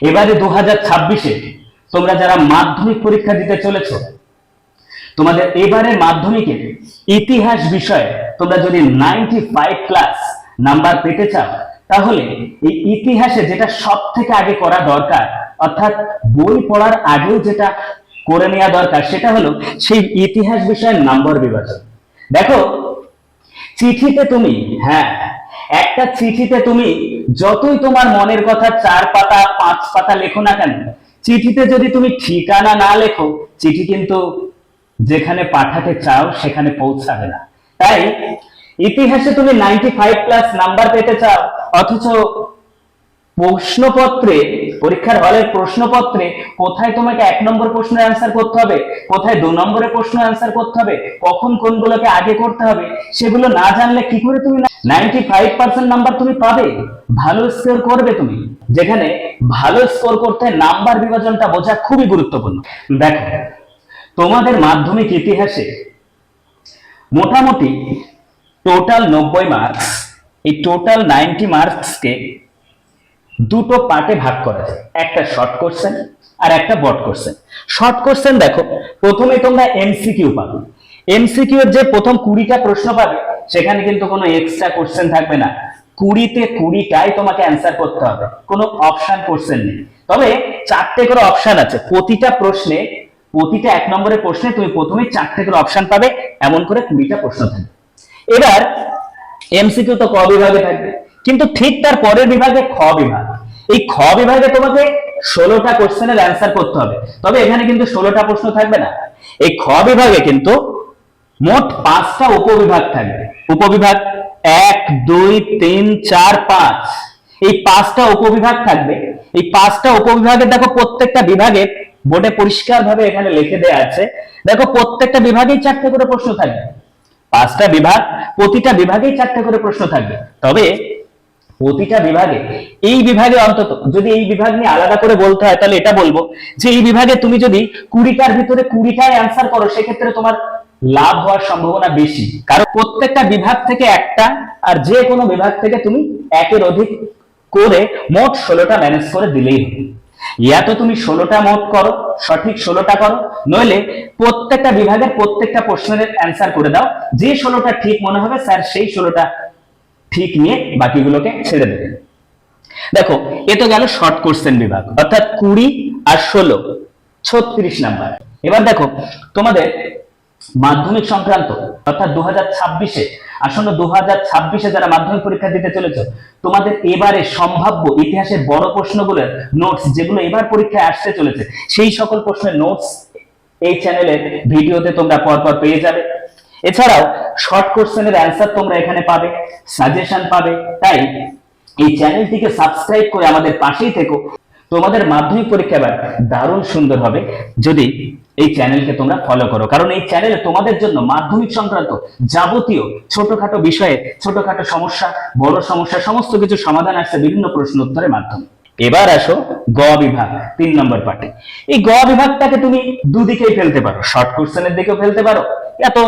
এবারে 2026-এ তোমরা যারা মাধ্যমিক পরীক্ষা দিতে চলেছো, তোমাদের এবারে মাধ্যমিকের ইতিহাস বিষয়ে তোমরা যদি 95+ নাম্বার পেতে চাও, তাহলে এই ইতিহাসে যেটা সব থেকে আগে করা দরকার, অর্থাৎ বই পড়ার আগেও যেটা করে নেওয়া দরকার, সেটা হলো সেই ইতিহাস বিষয়ের নাম্বার বিভাজন। দেখো, চিঠিতে তুমি, হ্যাঁ, একটা চিঠিতে তুমি যতই তোমার মনের কথা 4 পাতা 5 পাতা লেখো না কেন, চিঠিতে যদি তুমি ঠিকানা না লেখো, চিঠি কিন্তু যেখানে পাঠাতে চাও সেখানে পৌঁছাবে না। তাই ইতিহাসে তুমি 95+ নাম্বার পেতে চাও, অথচ প্রশ্নপত্রে, পরীক্ষার হলের প্রশ্নপত্রে কোথায় তোমাকে 1 নম্বর প্রশ্নের অ্যান্সার করতে হবে, কোথায় 2 নম্বরের প্রশ্ন অ্যান্সার করতে হবে, কখন কোনগুলোকে আগে করতে হবে, সেগুলো না জানলে কি করে তুমি 95% নাম্বার তুমি পাবে, ভালো স্কোর করবে তুমি? যেখানে ভালো স্কোর করতে নাম্বার বিভাজনটা বোঝা খুবই গুরুত্বপূর্ণ। দেখো, তোমাদের মাধ্যমিক ইতিহাসে মোটামুটি টোটাল 90 মার্কস, এই টোটাল 90 মার্কসকে দুটো পার্টে ভাগ করা যায়, একটা শর্ট কোশ্চেন আর একটা ব্রড কোশ্চেন। শর্ট কোশ্চেন দেখো, প্রথমে তোমরা এমসিকিউ পাবে। এমসিকিউ এর যে প্রথম 20টা প্রশ্ন পাবে, সেখানে কিন্তু কোনো এক্সট্রা কোশ্চেন থাকবে না, 20তে 20টাই তোমাকে অ্যান্সার করতে হবে, কোনো অপশন কোশ্চেন নেই। তবে 4টে করে অপশন আছে, প্রতিটা 1 নম্বরের প্রশ্নে তুমি প্রথমে 4টে করে অপশন পাবে, এমন করে 20টা প্রশ্ন থাকবে। এবার এমসিকিউ তো ক বিভাগে থাকবে, কিন্তু ঠিক তার পরের বিভাগে খ বিভাগ। এই খ বিভাগে তোমাকে 16টা কোশ্চেনের অ্যান্সার করতে হবে। তবে এখানে কিন্তু 16টা প্রশ্ন থাকবে না, এই খ বিভাগে কিন্তু মোট 5টা উপবিভাগ থাকবে। উপবিভাগ 1 2 3 4 5, এই 5টা উপবিভাগ থাকবে। এই 5টা উপবিভাগে দেখো, প্রত্যেকটা বিভাগে বোর্ডে পরিষ্কার ভাবে এখানে লিখে দেওয়া আছে, দেখো প্রত্যেকটা বিভাগেই 4টে করে প্রশ্ন থাকবে। 5টা বিভাগ, প্রতিটা বিভাগেই 4টে করে প্রশ্ন থাকবে। তবে প্রতিটা বিভাগে, এই বিভাগে অন্তত যদি এই বিভাগ নিয়ে আলাদা করে বলতে হয়, তাহলে এটা বলবো যে এই বিভাগে তুমি যদি 20টার ভিতরে 20টাই অ্যান্সার করো, সেক্ষেত্রে তোমার লাভ হওয়ার সম্ভাবনা বেশি। কারণ প্রত্যেকটা বিভাগ থেকে একটা, আর যে কোনো বিভাগ থেকে তুমি 1-এর অধিক করে মোট 16টা ম্যানেজ করে দিলেই হবে। ইয়া তো তুমি 16টা মোট করো, সঠিক 16টা করো, নইলে প্রত্যেকটা বিভাগের প্রত্যেকটা প্রশ্নের অ্যান্সার করে দাও, যে 16টা ঠিক মনে হবে স্যার সেই 16টা ঠিক নিয়ে বাকিগুলোকে ছেড়ে দেবে। দেখো, এ তো গেল শর্ট কোশ্চেন বিভাগ, অর্থাৎ 20 আর 16 36 নাম্বার। এবার দেখো, তোমাদের মাধ্যমিক সংক্রান্ত, অর্থাৎ 2026-এ, আসন্ন 2026-এ যারা মাধ্যমিক পরীক্ষা দিতে চলেছে, তোমাদের এবারে সম্ভাব্য ইতিহাসের বড় প্রশ্নগুলোর নোটস, যেগুলো এবার পরীক্ষায় আসতে চলেছে, সেই সকল প্রশ্নের নোটস এই চ্যানেলের ভিডিওতে তোমরা পরপর পেয়ে যাবে। এছাড়াও শর্ট কোশ্চেনের অ্যান্সার তোমরা এখানে পাবে, সাজেশন পাবে। তাই এই চ্যানেলটিকে সাবস্ক্রাইব করে আমাদের পাশেই থেকো। তোমাদের মাধ্যমিক পরীক্ষা এবার দারুণ সুন্দর হবে যদি এই চ্যানেলকে তোমরা ফলো করো, কারণ এই চ্যানেলে তোমাদের জন্য মাধ্যমিক সংক্রান্ত যাবতীয় ছোটখাটো বিষয়ে, ছোটখাটো সমস্যা, বড় সমস্যা, সমস্ত কিছু সমাধান আসছে বিভিন্ন প্রশ্ন উত্তরের মাধ্যমে। এবার আসো গ বিভাগ, 3 নম্বর পার্টে। এই গ বিভাগটাকে তুমি দুদিকেই ফেলতে পারো, শর্ট কোশ্চেনের দিকেও ফেলতে পারো, এত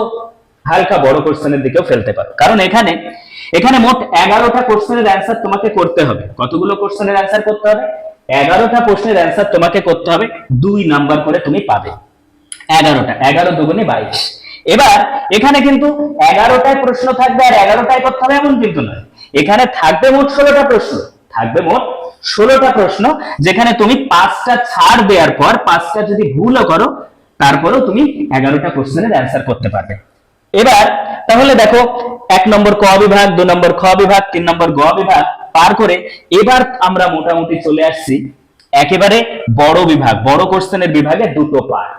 হালকা বড় কোশ্চেনের দিকেও ফেলতে পারো। কারণ এখানে মোট 11টা কোশ্চেনের অ্যান্সার তোমাকে করতে হবে। কতগুলো কোশ্চেনের অ্যান্সার করতে হবে? 11টা প্রশ্নের অ্যান্সার তোমাকে করতে হবে, 2 নাম্বার করে তুমি পাবে। 11টা, 11 দুগুণে 22। এবার এখানে কিন্তু 11টায় প্রশ্ন থাকবে আর 11টায় করতে হবে এমন কিন্তু নয়। এখানে থাকবে মোট 16টা প্রশ্ন, থাকবে মোট 16টা প্রশ্ন, যেখানে তুমি 5টা ছাড় দেওয়ার পর 5টা যদি ভুলও করো, তারপরেও তুমি 11টা প্রশ্নের অ্যান্সার করতে পারবে। এবার তাহলে দেখো, 1 নম্বর ক বিভাগ, 2 নম্বর খ বিভাগ, 3 নম্বর গ বিভাগ পার করে এবার আমরা মোটামুটি চলে আসছি একেবারে বড় বিভাগ, বড় কোশ্চেনের বিভাগে দুটো পার্ট,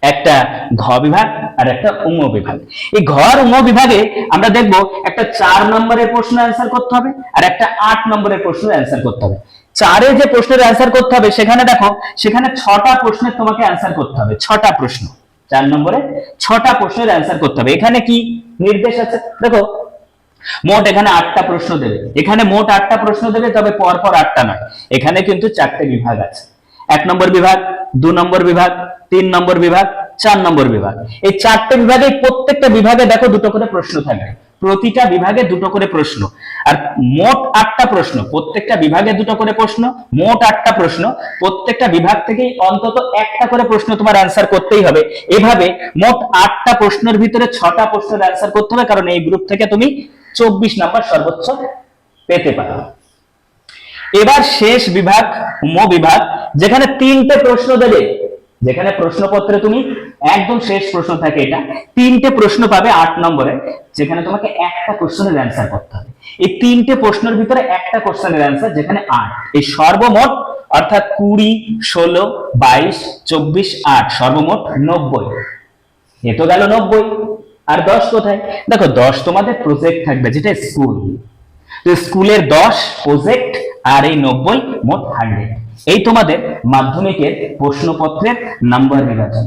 একটা ঘ বিভাগ আর একটা উম বিভাগ। এই ঘ আর উম বিভাগে আমরা দেখব একটা 4 নম্বরের প্রশ্ন অ্যান্সার করতে হবে আর একটা 8 নম্বরের প্রশ্ন অ্যান্সার করতে হবে। 4-এ যে প্রশ্নের অ্যান্সার করতে হবে, সেখানে দেখো, সেখানে 6টা প্রশ্নের তোমাকে অ্যান্সার করতে হবে, 6টা প্রশ্ন। 4 নম্বরে 6টা প্রশ্নের অ্যান্সার করতে হবে। এখানে কি নির্দেশ আছে দেখো, মোট এখানে 8টা প্রশ্ন দেবে, এখানে মোট 8টা প্রশ্ন দেবে, তবে পরপর 8টা নয়, এখানে কিন্তু 4টে বিভাগ আছে। 1 নম্বর বিভাগ, 2 নম্বর বিভাগ, 3 নম্বর বিভাগ, 4 নম্বর বিভাগ। এই 4টে বিভাগে প্রত্যেকটা বিভাগে দেখো 2টো করে প্রশ্ন থাকবে। প্রতিটা বিভাগে দুটো করে প্রশ্ন, আর মোট 8টা প্রশ্ন, প্রত্যেকটা বিভাগে দুটো করে প্রশ্ন, মোট 8টা প্রশ্ন, প্রত্যেকটা বিভাগ থেকেই অন্তত একটা করে প্রশ্ন তোমার অ্যান্সার করতেই হবে। এভাবে মোট 8টা প্রশ্নের ভিতরে 6টা প্রশ্নের অ্যান্সার করতে হবে, কারণ এই গ্রুপ থেকে তুমি 24 নাম্বার সর্বোচ্চ পেতে পারো। এবার শেষ বিভাগ বিভাগ, যেখানে 3টে প্রশ্ন দেবে, যেখানে প্রশ্নপত্রে তুমি একদম শেষ প্রশ্ন থাকে, এটা 3টে প্রশ্ন পাবে 8 নম্বরে, যেখানে তোমাকে একটা কোশ্চেনের অ্যান্সার করতে হবে। এই 3টে প্রশ্নের ভিতরে একটা কোশ্চেনের অ্যান্সার, যেখানে 8, এই সর্বমোট অর্থাৎ 20, 16, 22, 24, 8 সর্বমোট 90। এ তো গেল 90, আর 10 কোথায়? দেখো 10 তোমাদের প্রজেক্ট থাকবে, যেটা স্কুল, তো স্কুলের 10 প্রজেক্ট, আর এই 90 মোট 100। এই তোমাদের মাধ্যমিকের প্রশ্নপত্রের নাম্বার নির্বাচন।